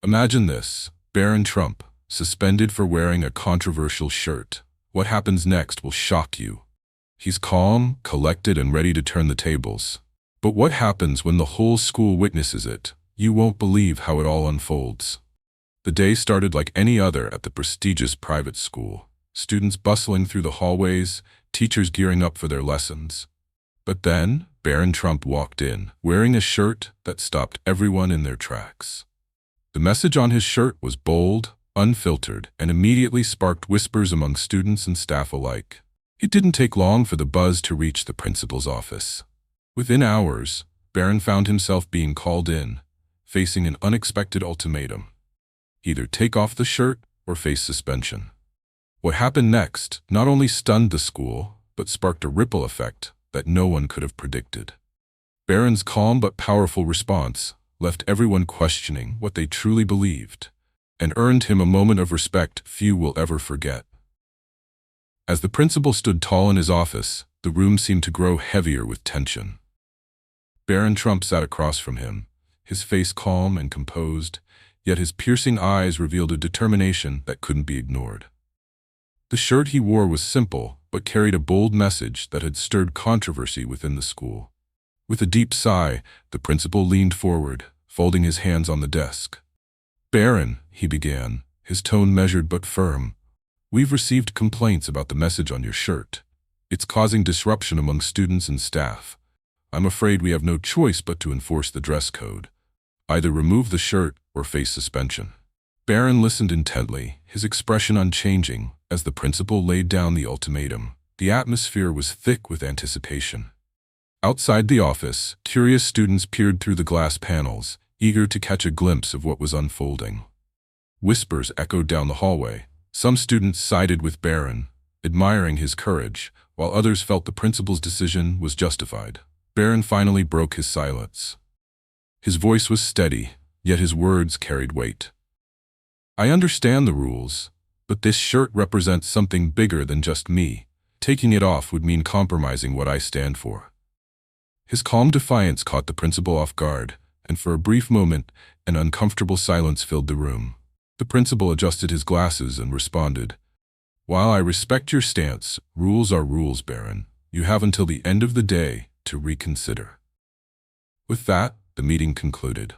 Imagine this: Barron Trump, suspended for wearing a controversial shirt. What happens next will shock you. He's calm, collected, and ready to turn the tables. But what happens when the whole school witnesses it? You won't believe how it all unfolds. The day started like any other at the prestigious private school. Students bustling through the hallways, teachers gearing up for their lessons. But then, Barron Trump walked in, wearing a shirt that stopped everyone in their tracks. The message on his shirt was bold, unfiltered, and immediately sparked whispers among students and staff alike. It didn't take long for the buzz to reach the principal's office. Within hours, Barron found himself being called in, facing an unexpected ultimatum: either take off the shirt or face suspension. What happened next not only stunned the school, but sparked a ripple effect that no one could have predicted. Barron's calm but powerful response left everyone questioning what they truly believed, and earned him a moment of respect few will ever forget. As the principal stood tall in his office, the room seemed to grow heavier with tension. Barron Trump sat across from him, his face calm and composed, yet his piercing eyes revealed a determination that couldn't be ignored. The shirt he wore was simple, but carried a bold message that had stirred controversy within the school. With a deep sigh, the principal leaned forward, folding his hands on the desk. "Barron," he began, his tone measured but firm, "we've received complaints about the message on your shirt. It's causing disruption among students and staff. I'm afraid we have no choice but to enforce the dress code. Either remove the shirt or face suspension." Barron listened intently, his expression unchanging, as the principal laid down the ultimatum. The atmosphere was thick with anticipation. Outside the office, curious students peered through the glass panels, eager to catch a glimpse of what was unfolding. Whispers echoed down the hallway. Some students sided with Barron, admiring his courage, while others felt the principal's decision was justified. Barron finally broke his silence. His voice was steady, yet his words carried weight. "I understand the rules, but this shirt represents something bigger than just me. Taking it off would mean compromising what I stand for." His calm defiance caught the principal off guard, and for a brief moment, an uncomfortable silence filled the room. The principal adjusted his glasses and responded, "While I respect your stance, rules are rules, Barron. You have until the end of the day to reconsider." With that, the meeting concluded.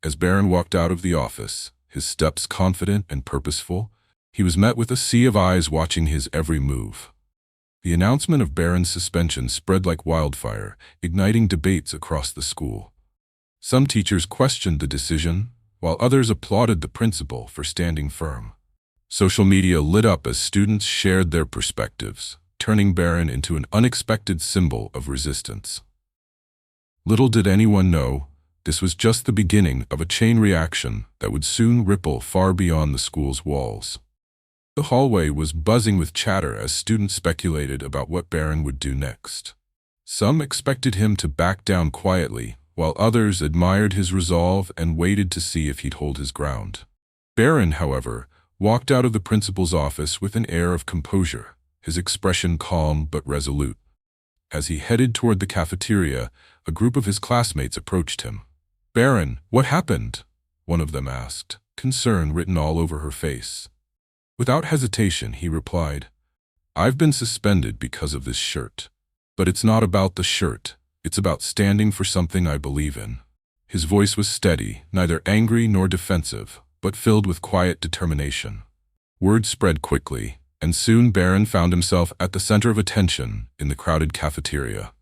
As Barron walked out of the office, his steps confident and purposeful, he was met with a sea of eyes watching his every move. The announcement of Barron's suspension spread like wildfire, igniting debates across the school. Some teachers questioned the decision, while others applauded the principal for standing firm. Social media lit up as students shared their perspectives, turning Barron into an unexpected symbol of resistance. Little did anyone know, this was just the beginning of a chain reaction that would soon ripple far beyond the school's walls. The hallway was buzzing with chatter as students speculated about what Barron would do next. Some expected him to back down quietly, while others admired his resolve and waited to see if he'd hold his ground. Barron, however, walked out of the principal's office with an air of composure, his expression calm but resolute. As he headed toward the cafeteria, a group of his classmates approached him. "Barron, what happened?" one of them asked, concern written all over her face. Without hesitation, he replied, "I've been suspended because of this shirt. But it's not about the shirt. It's about standing for something I believe in." His voice was steady, neither angry nor defensive, but filled with quiet determination. Word spread quickly, and soon Barron found himself at the center of attention in the crowded cafeteria.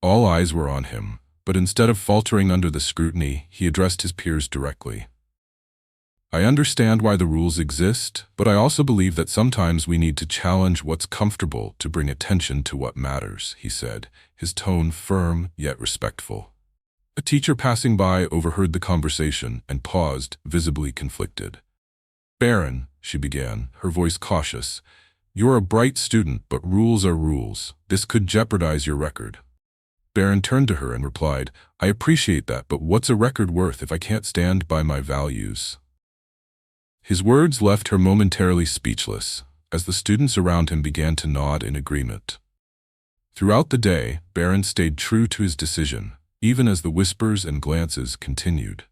All eyes were on him, but instead of faltering under the scrutiny, he addressed his peers directly. "I understand why the rules exist, but I also believe that sometimes we need to challenge what's comfortable to bring attention to what matters," he said, his tone firm yet respectful. A teacher passing by overheard the conversation and paused, visibly conflicted. "Barron," she began, her voice cautious, "you're a bright student, but rules are rules. This could jeopardize your record." Barron turned to her and replied, "I appreciate that, but what's a record worth if I can't stand by my values?" His words left her momentarily speechless, as the students around him began to nod in agreement. Throughout the day, Barron stayed true to his decision, even as the whispers and glances continued.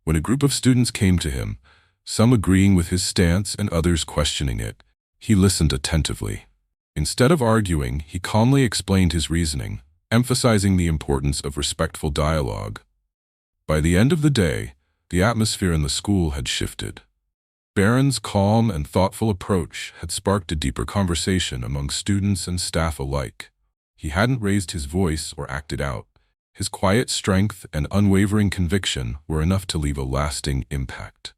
When a group of students came to him, some agreeing with his stance and others questioning it, he listened attentively. Instead of arguing, he calmly explained his reasoning, emphasizing the importance of respectful dialogue. By the end of the day, the atmosphere in the school had shifted. Barron's calm and thoughtful approach had sparked a deeper conversation among students and staff alike. He hadn't raised his voice or acted out. His quiet strength and unwavering conviction were enough to leave a lasting impact.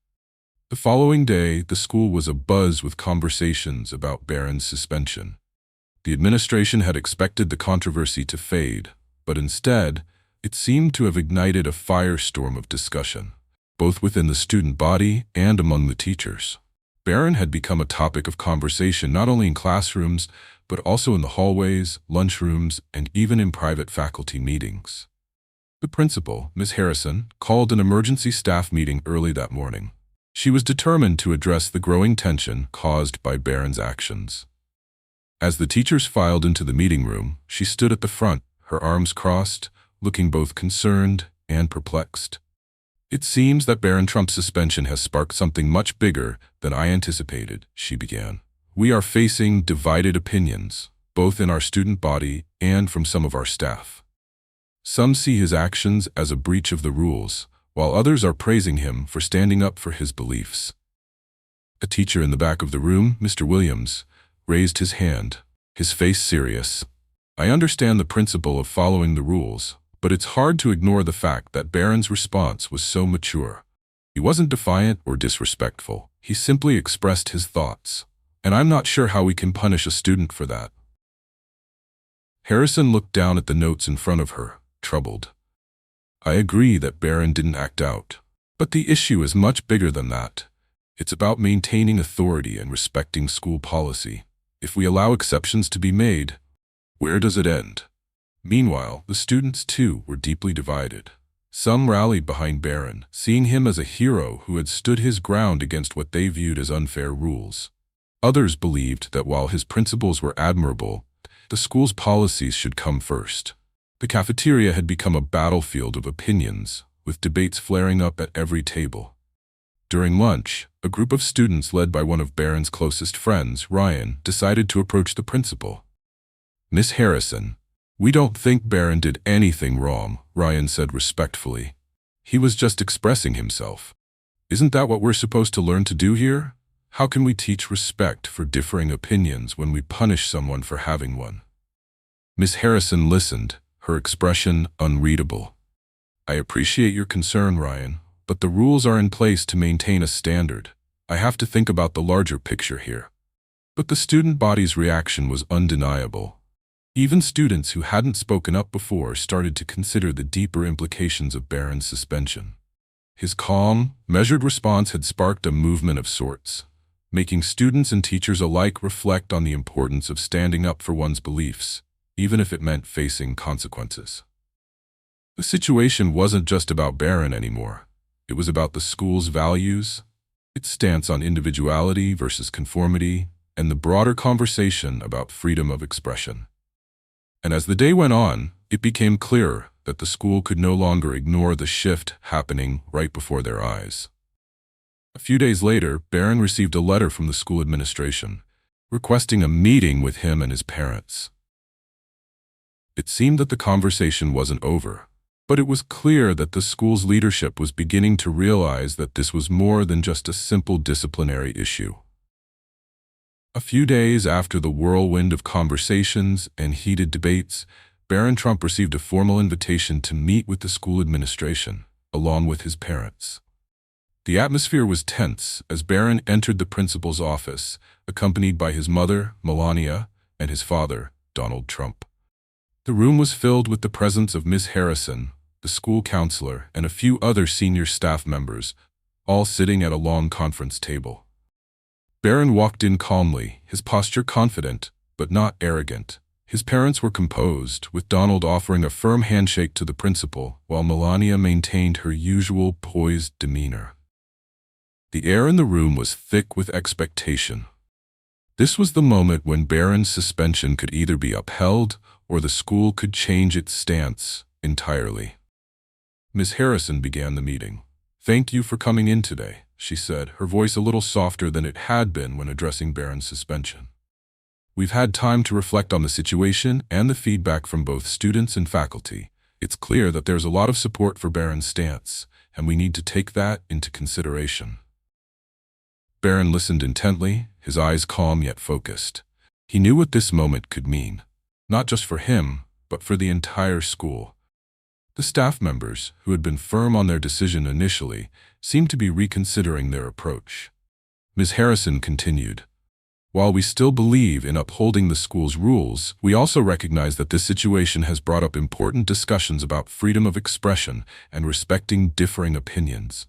The following day, the school was abuzz with conversations about Barron's suspension. The administration had expected the controversy to fade, but instead, it seemed to have ignited a firestorm of discussion, both within the student body and among the teachers. Barron had become a topic of conversation not only in classrooms, but also in the hallways, lunchrooms, and even in private faculty meetings. The principal, Ms. Harrison, called an emergency staff meeting early that morning. She was determined to address the growing tension caused by Barron's actions. As the teachers filed into the meeting room, she stood at the front, her arms crossed, looking both concerned and perplexed. "It seems that Barron Trump's suspension has sparked something much bigger than I anticipated," she began. "We are facing divided opinions, both in our student body and from some of our staff. Some see his actions as a breach of the rules, while others are praising him for standing up for his beliefs." A teacher in the back of the room, Mr. Williams, raised his hand, his face serious. "I understand the principle of following the rules, but it's hard to ignore the fact that Barron's response was so mature. He wasn't defiant or disrespectful. He simply expressed his thoughts, and I'm not sure how we can punish a student for that." Harrison looked down at the notes in front of her, troubled. "I agree that Barron didn't act out, but the issue is much bigger than that. It's about maintaining authority and respecting school policy. If we allow exceptions to be made, where does it end?" Meanwhile, the students too were deeply divided. Some rallied behind Barron, seeing him as a hero who had stood his ground against what they viewed as unfair rules. Others believed that while his principles were admirable, the school's policies should come first. The cafeteria had become a battlefield of opinions, with debates flaring up at every table. During lunch, a group of students led by one of Barron's closest friends, Ryan, decided to approach the principal. "Miss Harrison, we don't think Barron did anything wrong," Ryan said respectfully. "He was just expressing himself. Isn't that what we're supposed to learn to do here? How can we teach respect for differing opinions when we punish someone for having one?" Miss Harrison listened, her expression unreadable. "I appreciate your concern, Ryan, but the rules are in place to maintain a standard. I have to think about the larger picture here." But the student body's reaction was undeniable. Even students who hadn't spoken up before started to consider the deeper implications of Barron's suspension. His calm, measured response had sparked a movement of sorts, making students and teachers alike reflect on the importance of standing up for one's beliefs, even if it meant facing consequences. The situation wasn't just about Barron anymore. It was about the school's values, its stance on individuality versus conformity, and the broader conversation about freedom of expression. And as the day went on, it became clearer that the school could no longer ignore the shift happening right before their eyes. A few days later, Barron received a letter from the school administration, requesting a meeting with him and his parents. It seemed that the conversation wasn't over, but it was clear that the school's leadership was beginning to realize that this was more than just a simple disciplinary issue. A few days after the whirlwind of conversations and heated debates, Barron Trump received a formal invitation to meet with the school administration, along with his parents. The atmosphere was tense as Barron entered the principal's office, accompanied by his mother, Melania, and his father, Donald Trump. The room was filled with the presence of Miss Harrison, the school counselor, and a few other senior staff members, all sitting at a long conference table. Barron walked in calmly, his posture confident, but not arrogant. His parents were composed, with Donald offering a firm handshake to the principal, while Melania maintained her usual poised demeanor. The air in the room was thick with expectation. This was the moment when Barron's suspension could either be upheld or the school could change its stance entirely. Ms. Harrison began the meeting. "Thank you for coming in today," she said, her voice a little softer than it had been when addressing Barron's suspension. "We've had time to reflect on the situation and the feedback from both students and faculty. It's clear that there's a lot of support for Barron's stance, and we need to take that into consideration." Barron listened intently, his eyes calm yet focused. He knew what this moment could mean, not just for him, but for the entire school. The staff members, who had been firm on their decision initially, seemed to be reconsidering their approach. Ms. Harrison continued, "While we still believe in upholding the school's rules, we also recognize that this situation has brought up important discussions about freedom of expression and respecting differing opinions.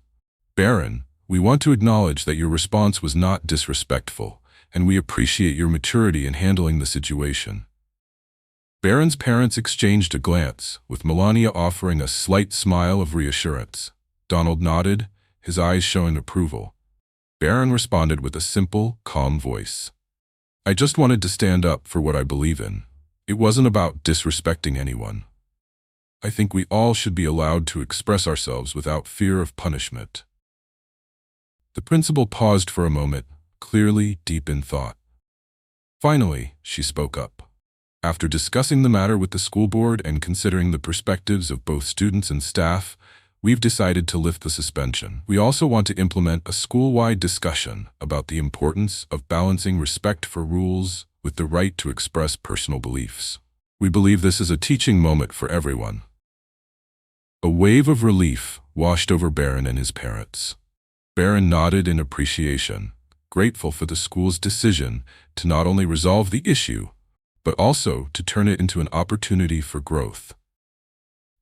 Barron, we want to acknowledge that your response was not disrespectful, and we appreciate your maturity in handling the situation." Barron's parents exchanged a glance, with Melania offering a slight smile of reassurance. Donald nodded, his eyes showing approval. Barron responded with a simple, calm voice. "I just wanted to stand up for what I believe in. It wasn't about disrespecting anyone. I think we all should be allowed to express ourselves without fear of punishment." The principal paused for a moment, clearly deep in thought. Finally, she spoke up. "After discussing the matter with the school board and considering the perspectives of both students and staff, we've decided to lift the suspension. We also want to implement a school-wide discussion about the importance of balancing respect for rules with the right to express personal beliefs. We believe this is a teaching moment for everyone." A wave of relief washed over Barron and his parents. Barron nodded in appreciation, grateful for the school's decision to not only resolve the issue, but also to turn it into an opportunity for growth.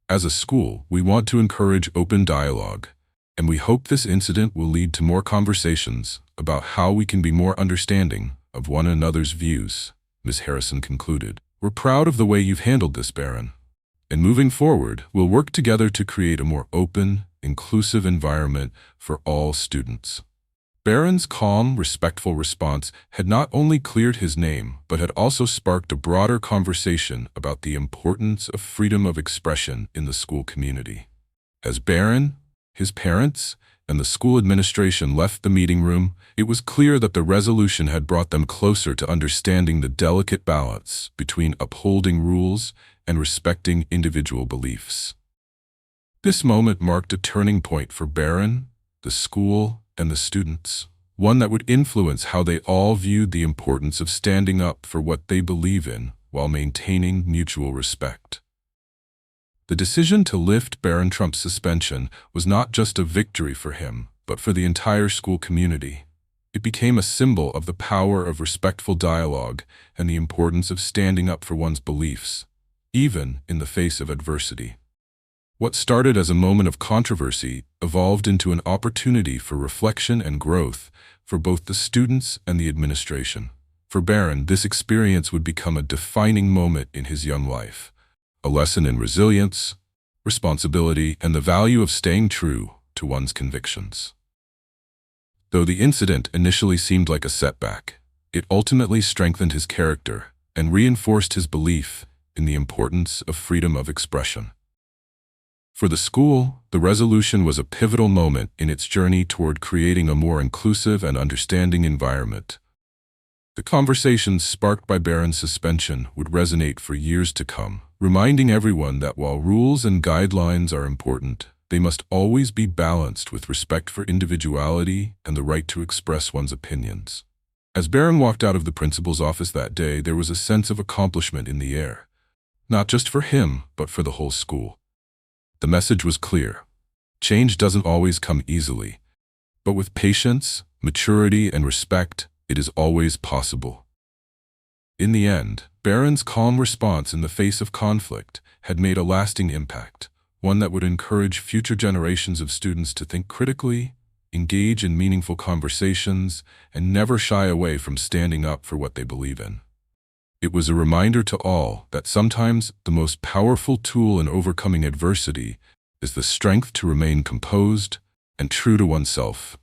As a school, we want to encourage open dialogue, and we hope this incident will lead to more conversations about how we can be more understanding of one another's views, Ms. Harrison concluded. "We're proud of the way you've handled this, Barron, and moving forward, we'll work together to create a more open, inclusive environment for all students." Barron's calm, respectful response had not only cleared his name, but had also sparked a broader conversation about the importance of freedom of expression in the school community. As Barron, his parents, and the school administration left the meeting room, it was clear that the resolution had brought them closer to understanding the delicate balance between upholding rules and respecting individual beliefs. This moment marked a turning point for Barron, the school, and the students, one that would influence how they all viewed the importance of standing up for what they believe in while maintaining mutual respect. The decision to lift Barron Trump's suspension was not just a victory for him, but for the entire school community. It became a symbol of the power of respectful dialogue and the importance of standing up for one's beliefs, even in the face of adversity. What started as a moment of controversy evolved into an opportunity for reflection and growth for both the students and the administration. For Barron, this experience would become a defining moment in his young life, a lesson in resilience, responsibility, and the value of staying true to one's convictions. Though the incident initially seemed like a setback, it ultimately strengthened his character and reinforced his belief in the importance of freedom of expression. For the school, the resolution was a pivotal moment in its journey toward creating a more inclusive and understanding environment. The conversations sparked by Barron's suspension would resonate for years to come, reminding everyone that while rules and guidelines are important, they must always be balanced with respect for individuality and the right to express one's opinions. As Barron walked out of the principal's office that day, there was a sense of accomplishment in the air, not just for him, but for the whole school. The message was clear. Change doesn't always come easily, but with patience, maturity, and respect, it is always possible. In the end, Barron's calm response in the face of conflict had made a lasting impact, one that would encourage future generations of students to think critically, engage in meaningful conversations, and never shy away from standing up for what they believe in. It was a reminder to all that sometimes the most powerful tool in overcoming adversity is the strength to remain composed and true to oneself,